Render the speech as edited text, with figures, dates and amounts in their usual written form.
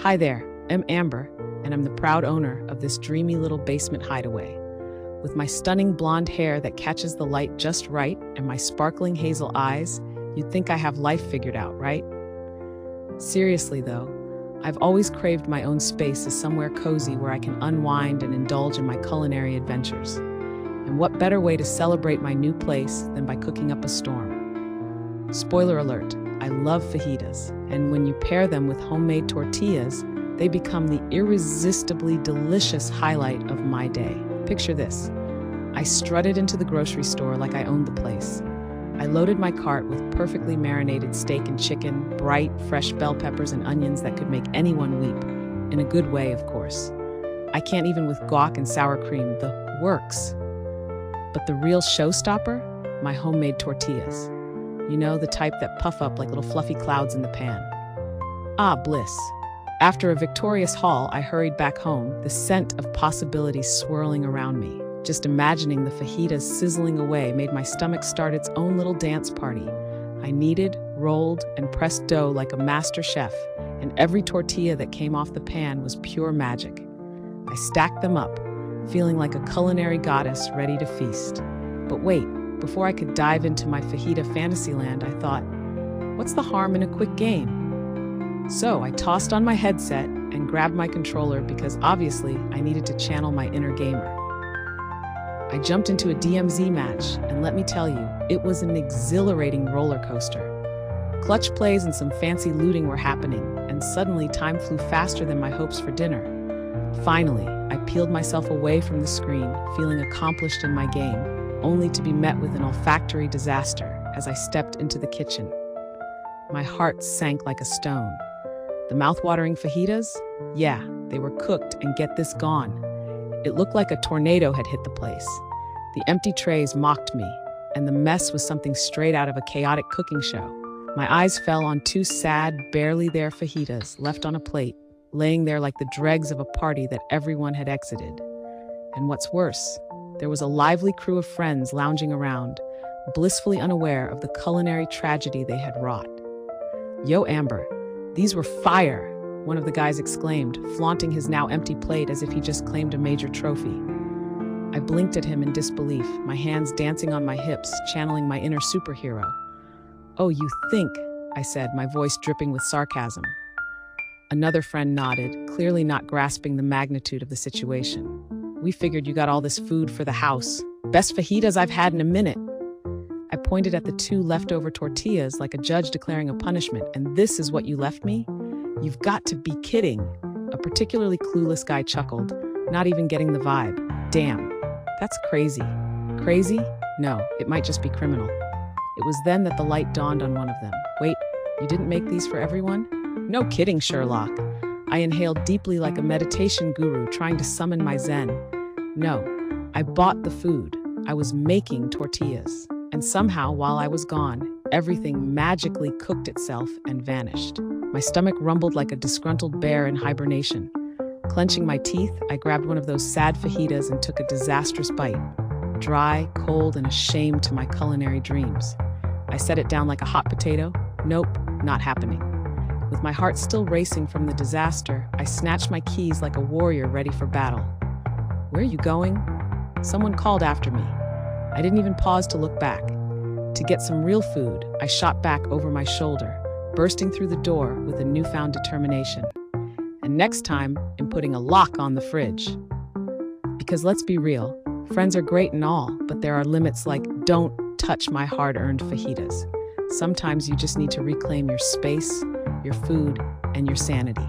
Hi there, I'm Amber, and I'm the proud owner of this dreamy little basement hideaway. With my stunning blonde hair that catches the light just right and my sparkling hazel eyes, you'd think I have life figured out, right? Seriously though, I've always craved my own space as somewhere cozy where I can unwind and indulge in my culinary adventures. And what better way to celebrate my new place than by cooking up a storm? Spoiler alert, I love fajitas, and when you pair them with homemade tortillas, they become the irresistibly delicious highlight of my day. Picture this. I strutted into the grocery store like I owned the place. I loaded my cart with perfectly marinated steak and chicken, bright, fresh bell peppers and onions that could make anyone weep. In a good way, of course. I can't even with guac and sour cream, the works. But the real showstopper? My homemade tortillas. You know, the type that puff up like little fluffy clouds in the pan. Ah, bliss. After a victorious haul, I hurried back home, the scent of possibilities swirling around me. Just imagining the fajitas sizzling away made my stomach start its own little dance party. I kneaded, rolled, and pressed dough like a master chef, and every tortilla that came off the pan was pure magic. I stacked them up, feeling like a culinary goddess ready to feast. But wait, before I could dive into my fajita fantasyland, I thought, what's the harm in a quick game? So I tossed on my headset and grabbed my controller because obviously I needed to channel my inner gamer. I jumped into a DMZ match, and let me tell you, it was an exhilarating roller coaster. Clutch plays and some fancy looting were happening, and suddenly time flew faster than my hopes for dinner. Finally, I peeled myself away from the screen, feeling accomplished in my game, only to be met with an olfactory disaster as I stepped into the kitchen. My heart sank like a stone. The mouth-watering fajitas? Yeah, they were cooked and get this gone. It looked like a tornado had hit the place. The empty trays mocked me, and the mess was something straight out of a chaotic cooking show. My eyes fell on two sad, barely there fajitas left on a plate, laying there like the dregs of a party that everyone had exited. And what's worse, there was a lively crew of friends lounging around, blissfully unaware of the culinary tragedy they had wrought. Yo, Amber, these were fire, one of the guys exclaimed, flaunting his now empty plate as if he just claimed a major trophy. I blinked at him in disbelief, my hands dancing on my hips, channeling my inner superhero. Oh, you think, I said, my voice dripping with sarcasm. Another friend nodded, clearly not grasping the magnitude of the situation. We figured you got all this food for the house. Best fajitas I've had in a minute. I pointed at the two leftover tortillas like a judge declaring a punishment, and this is what you left me? You've got to be kidding. A particularly clueless guy chuckled, not even getting the vibe. Damn, that's crazy. Crazy? No, it might just be criminal. It was then that the light dawned on one of them. Wait, you didn't make these for everyone? No kidding, Sherlock. I inhaled deeply like a meditation guru trying to summon my zen. No, I bought the food. I was making tortillas. And somehow, while I was gone, everything magically cooked itself and vanished. My stomach rumbled like a disgruntled bear in hibernation. Clenching my teeth, I grabbed one of those sad fajitas and took a disastrous bite. Dry, cold, and a shame to my culinary dreams. I set it down like a hot potato. Nope, not happening. With my heart still racing from the disaster, I snatched my keys like a warrior ready for battle. Where are you going? Someone called after me. I didn't even pause to look back. To get some real food, I shot back over my shoulder, bursting through the door with a newfound determination. And next time, I'm putting a lock on the fridge. Because let's be real, friends are great and all, but there are limits like don't touch my hard-earned fajitas. Sometimes you just need to reclaim your space, your food, and your sanity.